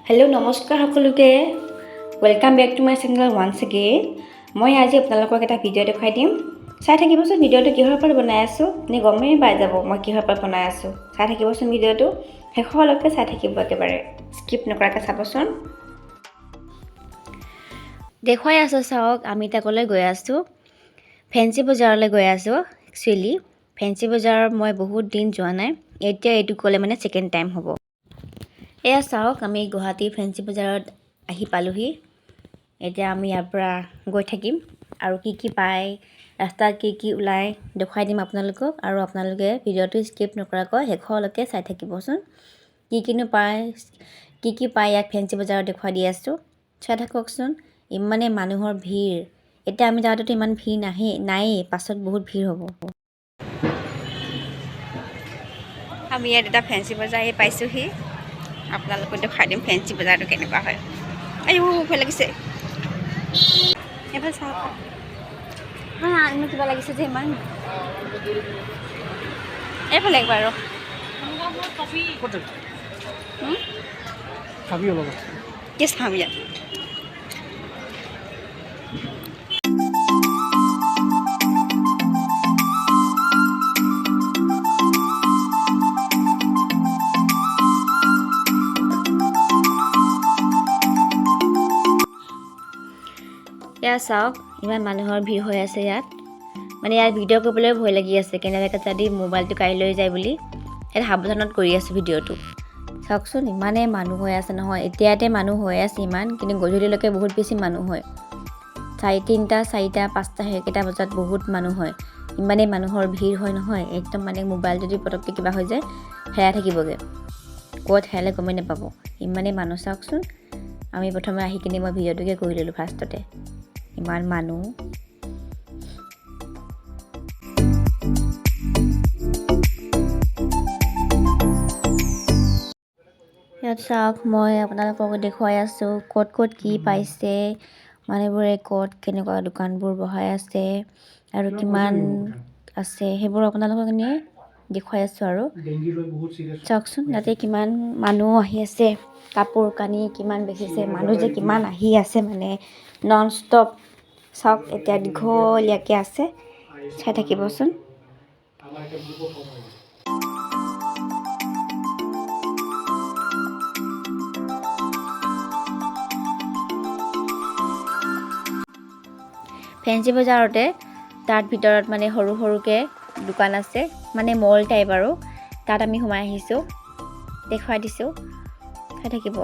Hello' নমস্কাৰ সকলোকে welcome back to my channel once again. মই আজি আপোনালোকক এটা ভিডিঅ' দেখুৱাই দিম। চাই থাকিবচোন ভিডিঅ'টো কিহৰ ওপৰত বনাই আছোঁ, নে গমেই পাই যাব মই কিহৰ ওপৰত বনাই আছোঁ। চাই থাকিবচোন ভিডিঅ'টো শেষলৈকে চাই থাকিব, একেবাৰে স্কিপ নকৰাকৈ চাবচোন। দেখুৱাই আছোঁ চাওক, আমি তাকলৈ গৈ আছোঁ, ফেঞ্চি বজাৰলৈ গৈ আছোঁ। একচুৱেলি ফেঞ্চি বজাৰত মই বহুত দিন যোৱা নাই, এতিয়া এইটো গ'লে মানে ছেকেণ্ড টাইম হ'ব। এয়া চাওক, আমি গুৱাহাটী ফেঞ্চি বজাৰত আহি পালোহি। এতিয়া আমি ইয়াৰ পৰা গৈ থাকিম আৰু কি কি পায়, ৰাস্তাত কি কি ওলায় দেখুৱাই দিম আপোনালোকক। আৰু আপোনালোকে ভিডিঅ'টো স্কিপ নকৰাকৈ শেষলৈকে চাই থাকিবচোন। কি কি পায় ইয়াত ফেঞ্চি বজাৰত দেখুৱাই দি আছোঁ, চাই থাককচোন। ইমানেই মানুহৰ ভিৰ, এতিয়া আমি যাওঁতেতো ইমান ভিৰ নায়েই, পাছত বহুত ভিৰ হ'ব। আমি ইয়াত এটা ফেঞ্চি বজাৰ পাইছোঁহি, আপোনালোকক দেখুৱাই দিম ফেঞ্চি বজাৰটো কেনেকুৱা হয়। আইও ভয় লাগিছে, এইফালে চাওক। মোৰ কিবা লাগিছে যে ইমান, এইফালে একবাৰ কি চাম ইয়াত। এয়া চাওক, ইমান মানুহৰ ভিৰ হৈ আছে ইয়াত। মানে ইয়াত ভিডিঅ' কৰিবলৈ ভয় লাগি আছে, কেনেবাকৈ যদি মোবাইলটো কাঢ়ি লৈ যায় বুলি। ইয়াত সাৱধানত কৰি আছোঁ ভিডিঅ'টো। চাওকচোন ইমানেই মানুহ হৈ আছে নহয়, এতিয়াতে মানুহ হৈ আছে ইমান, কিন্তু গধূলিলৈকে বহুত বেছি মানুহ হয়। 3টা, 4টা, 5টা সেইকেইটা বজাত বহুত মানুহ হয়। ইমানেই মানুহৰ ভিৰ হয় নহয়, একদম মানে মোবাইল যদি পটককৈ কিবা হৈ যায় হেৰাই থাকিবগৈ, ক'ত হেৰালে গমেই নাপাব, ইমানেই মানুহ। চাওকচোন, আমি প্ৰথমে আহি কিনে মই ভিডিঅ'টোকে কৰি ল'লোঁ ফাৰ্ষ্টতে। ইমান মানুহ, ইয়াত চাওক, মই আপোনালোকক দেখুৱাই আছোঁ ক'ত ক'ত কি পাইছে, মানুহবোৰে ক'ত কেনেকুৱা দোকানবোৰ বহাই আছে আৰু কিমান আছে, সেইবোৰ আপোনালোকক এনেই দেখুৱাই আছোঁ। আৰু চাওকচোন, তাতে কিমান মানুহ আহি আছে, কাপোৰ কানি কিমান বেচিছে, মানুহ যে কিমান আহি আছে মানে নন ষ্টপ। চাওক, এতিয়া দীঘলীয়াকৈ আছে, চাই থাকিবচোন। ফেঞ্চি বজাৰতে তাত ভিতৰত মানে সৰু সৰুকৈ দোকান আছে, মানে মল টাইপ, আৰু তাত আমি সোমাই আহিছোঁ, দেখুৱাই দিছোঁ, চাই থাকিব।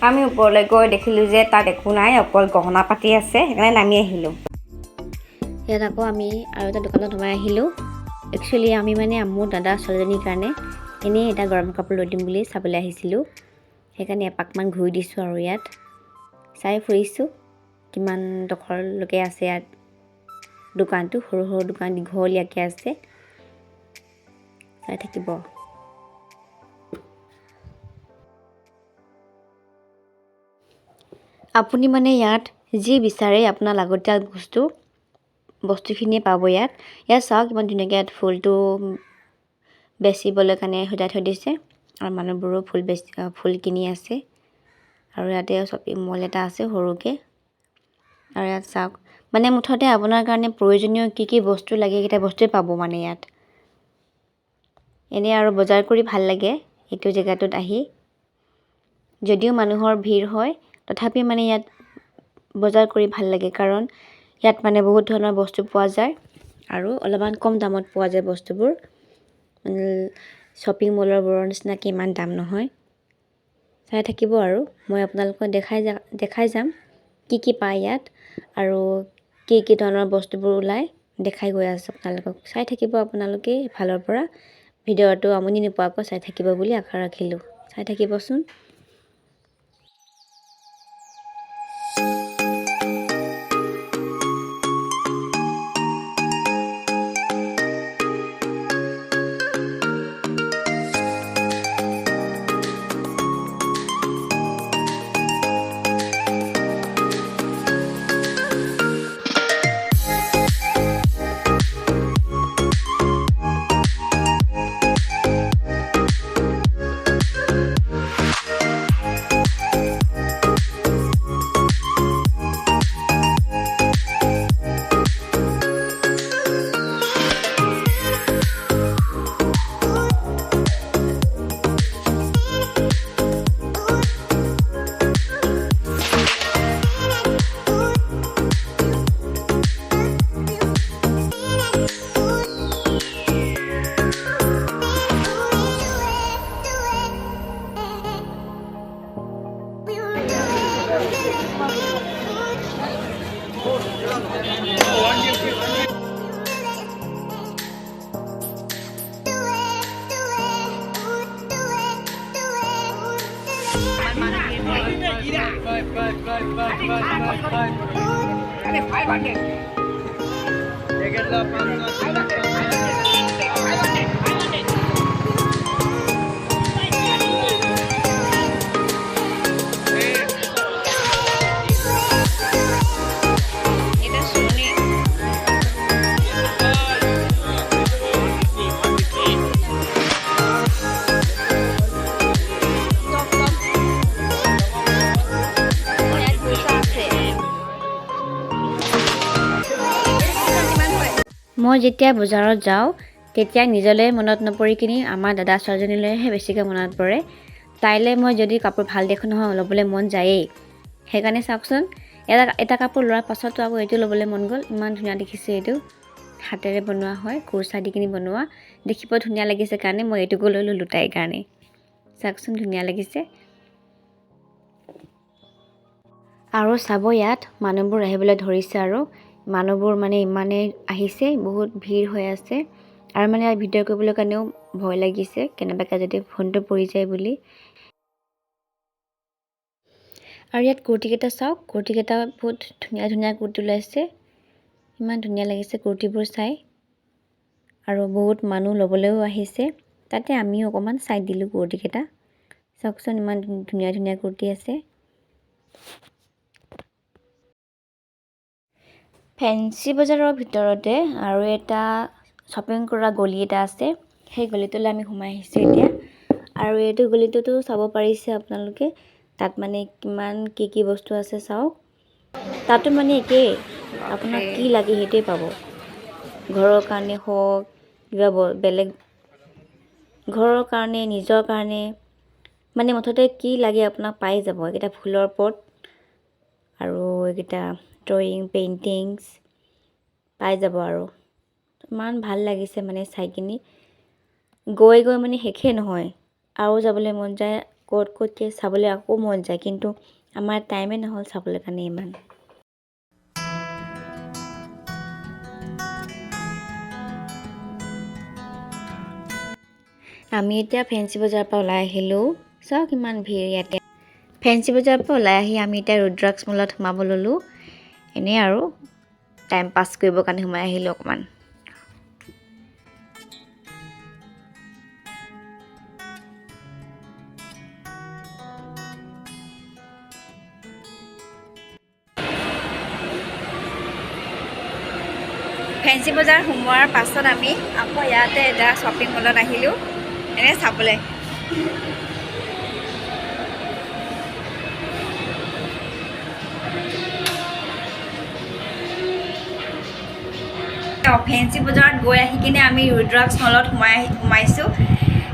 আমি ওপৰলৈ গৈ দেখিলোঁ যে তাত একো নাই, অকল গহনা পাতি আছে, সেইকাৰণে নামি আহিলোঁ। ইয়াত আকৌ আমি আৰু এটা দোকানত সোমাই আহিলোঁ। একচুৱেলি আমি মানে মোৰ দাদা ছোৱালীজনীৰ কাৰণে এনেই এটা গৰম কাপোৰ লৈ দিম বুলি চাবলৈ আহিছিলোঁ, সেইকাৰণে এপাকমান ঘূৰি দিছোঁ আৰু ইয়াত চাই ফুৰিছোঁ কিমান ডোখৰলৈকে আছে ইয়াত দোকানটো। সৰু সৰু দোকান দীঘলীয়াকৈ আছে, চাই থাকিব। আপুনি মানে ইয়াত যি বিচাৰে আপোনাৰ লাগতিয়াল বস্তুখিনিয়ে পাব ইয়াত। ইয়াত চাওক, ইমান ধুনীয়াকৈ ইয়াত ফুলটো বেচিবলৈ কাৰণে সজাই থৈ দিছে, আৰু মানুহবোৰো ফুল কিনি আছে। আৰু ইয়াতে শ্বপিং মল এটা আছে সৰুকৈ। আৰু ইয়াত চাওক, মানে মুঠতে আপোনাৰ কাৰণে প্ৰয়োজনীয় কি কি বস্তু লাগে এইকেইটা বস্তুৱে পাব মানে ইয়াত। এনেই আৰু বজাৰ কৰি ভাল লাগে এইটো জেগাটোত আহি, যদিও মানুহৰ ভিৰ হয় তথাপি মানে ইয়াত বজাৰ কৰি ভাল লাগে, কাৰণ ইয়াত মানে বহুত ধৰণৰ বস্তু পোৱা যায় আৰু অলপমান কম দামত পোৱা যায় বস্তুবোৰ। শ্বপিং মলৰবোৰৰ নিচিনাকৈ ইমান দাম নহয়, চাই থাকিব। আৰু মই আপোনালোকক দেখাই যাম কি কি পায় ইয়াত আৰু কি ধৰণৰ বস্তুবোৰ ওলায়, দেখাই গৈ আছোঁ আপোনালোকক। চাই থাকিব আপোনালোকে এফালৰ পৰা, ভিডিঅ'টো আমনি নোপোৱাকৈ চাই থাকিব বুলি আশা ৰাখিলোঁ। চাই থাকিবচোন। মই যেতিয়া বজাৰত যাওঁ তেতিয়া নিজলৈ মনত নপৰি কিনি আমাৰ দাদা ছোৱালীজনীলৈহে বেছিকৈ মনত পৰে। তাইলৈ মই যদি কাপোৰ ভাল দেখোঁ নহয় ল'বলৈ মন যায়েই। সেইকাৰণে চাওকচোন এটা কাপোৰ লোৱাৰ পাছতো আকৌ এইটো ল'বলৈ মন গ'ল। ইমান ধুনীয়া দেখিছে, এইটো হাতেৰে বনোৱা হয়, কুৰ্চা দি কিনি বনোৱা, দেখিব ধুনীয়া লাগিছে কাৰণে মই এইটোকো লৈ ল'লোঁ তাইৰ কাৰণে। চাওকচোন ধুনীয়া লাগিছে। আৰু চাব ইয়াত মানুহবোৰ আহিবলৈ ধৰিছে আৰু মানুহবোৰ মানে ইমানেই আহিছে, বহুত ভিৰ হৈ আছে আৰু মানে ইয়াত ভিডিঅ' কৰিবলৈ কাৰণেও ভয় লাগিছে কেনেবাকৈ যদি ফোনটো পৰি যায় বুলি। আৰু ইয়াত কুৰ্তিকেইটা চাওক, কুৰ্তিকেইটা বহুত ধুনীয়া ধুনীয়া কুৰ্তি ওলাইছে, ইমান ধুনীয়া লাগিছে কুৰ্তিবোৰ চাই। আৰু বহুত মানুহ ল'বলৈও আহিছে, তাতে আমিও অকণমান চাই দিলোঁ কুৰ্তিকেইটা। চাওকচোন ইমান ধুনীয়া ধুনীয়া কুৰ্তি আছে। ফেঞ্চি বজাৰৰ ভিতৰতে আৰু এটা শ্বপিং কৰা গলি এটা আছে, সেই গলিটোলৈ আমি সোমাই আহিছোঁ এতিয়া। আৰু এইটো গলিটোতো চাব পাৰিছে আপোনালোকে, তাত মানে কিমান কি বস্তু আছে চাওক। তাতো মানে একেই, আপোনাক কি লাগে সেইটোৱে পাব। ঘৰৰ কাৰণে হওক, কিবা বেলেগ ঘৰৰ কাৰণে, নিজৰ কাৰণে, মানে মুঠতে কি লাগে আপোনাক পাই যাব। এইকেইটা ফুলৰ পট আৰু এইকেইটা ড্ৰয়িং পেইণ্টিংছ পাই যাব। আৰু ইমান ভাল লাগিছে মানে চাই কিনি, গৈ মানে শেষেই নহয়, আৰু যাবলৈ মন যায়। ক'ত চাবলৈ আকৌ মন যায়, কিন্তু আমাৰ টাইমেই নহ'ল চাবলৈ কাৰণে ইমান। আমি এতিয়া ফেঞ্চি বজাৰৰ পৰা ওলাই আহিলোঁ, চাওক ইমান ভিৰ ইয়াতে। ফেঞ্চি বজাৰৰ পৰা ওলাই আহি আমি এতিয়া ৰুদ্ৰাক্স মলত সোমাব ল'লোঁ। এনেই আৰু টাইম পাছ কৰিবৰ কাৰণে সোমাই আহিলোঁ অকণমান। ফেঞ্চি বজাৰ সোমোৱাৰ পাছত আমি আকৌ ইয়াতে এটা শ্বপিং মলত আহিলোঁ এনেই চাবলৈ। ফেঞ্চি বজাৰত গৈ আহি কিনে আমি ৰুদ্ৰাক্স মলত সোমাইছোঁ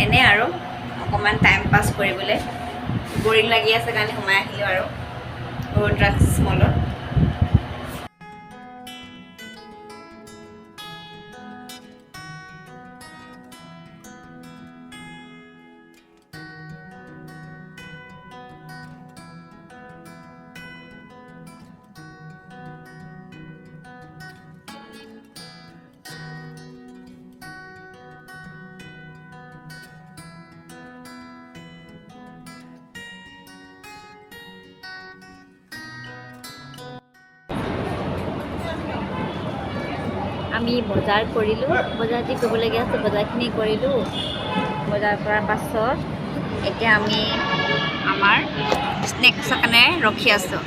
এনেই আৰু অকণমান টাইম পাছ কৰিবলৈ। বৰিং লাগি আছে কাৰণে সোমাই আহিলোঁ আৰু ৰুদ্ৰাক্স মলত। আমি বজাৰ কৰিলোঁ, বজাৰ যি কৰিবলগীয়া আছে বজাৰখিনি কৰিলোঁ। বজাৰ কৰাৰ পাছত এতিয়া আমি আমাৰ স্নেক্সৰ কাৰণে ৰখি আছোঁ।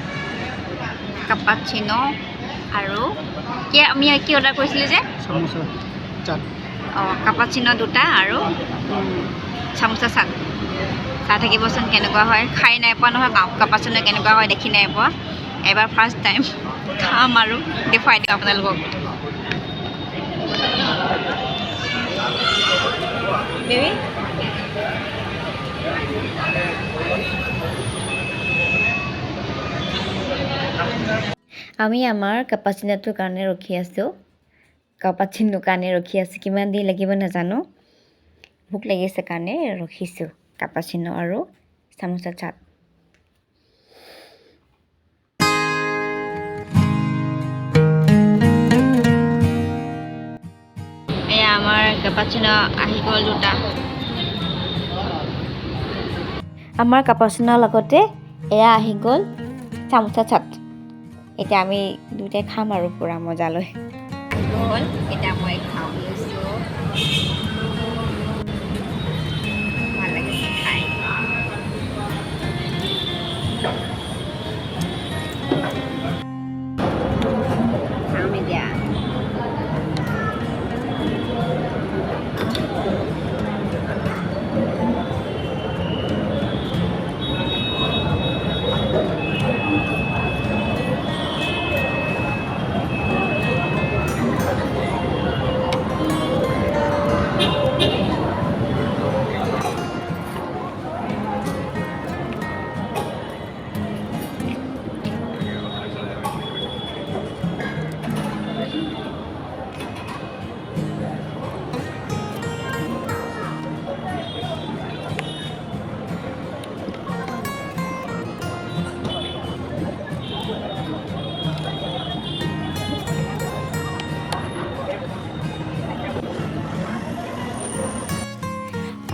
কাপাচিনো আৰু আমি কি অৰ্ডাৰ কৰিছিলোঁ যে কাপাচিনো 2টা আৰু চামোচা চাট থাকিবচোন। কেনেকুৱা হয় খাই নাই পোৱা নহয়, কাপাচিনো কেনেকুৱা হয় দেখি নাই পোৱা, এবাৰ ফাৰ্ষ্ট টাইম খাম আৰু দেখুৱাই দিওঁ আপোনালোকক। বেবি আমি আমাৰ কাপাচিনোটোৰ কাৰণে ৰখি আছোঁ। কিমান দেৰি লাগিব নাজানো, ভোক লাগিছে কাৰণে ৰখিছোঁ। কাপাচিনো আৰু চামোচা চাট। cappuccino আহি গ'ল দুটা আমাৰ cappuccino লগতে এয়া আহি গ'ল চামোচা চাট এটা আমি দুটাই খাম আৰু পুৰা মজা লৈ গ'ল এটা মই খাম লৈছো ভাল লাগিছে খাই খাম এতিয়া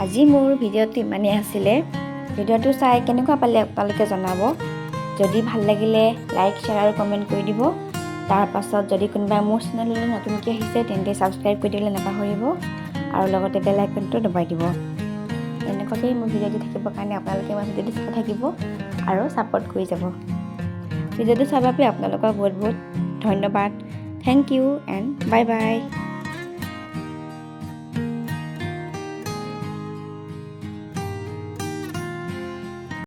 আজি মোৰ ভিডিঅ'টো ইমানেই আছিলে ভিডিঅ'টো চাই কেনেকুৱা পালে আপোনালোকে জনাব যদি ভাল লাগিলে লাইক শ্বেয়াৰ আৰু কমেণ্ট কৰি দিব তাৰ পাছত যদি কোনোবা মোৰ চেনেললৈ নতুনকৈ আহিছে তেন্তে ছাবস্ক্ৰাইব কৰি দিবলৈ নাপাহৰিব আৰু লগতে বেল আইকনটো দবাই দিব এনেকুৱাকৈ মোৰ ভিডিঅ'টো থাকিবৰ কাৰণে আপোনালোকে মোৰ ভিডিঅ'টো চাই থাকিব আৰু ছাপোৰ্ট কৰি যাব ভিডিঅ'টো চোৱাৰ বাবে আপোনালোকক বহুত বহুত ধন্যবাদ thank you and bye by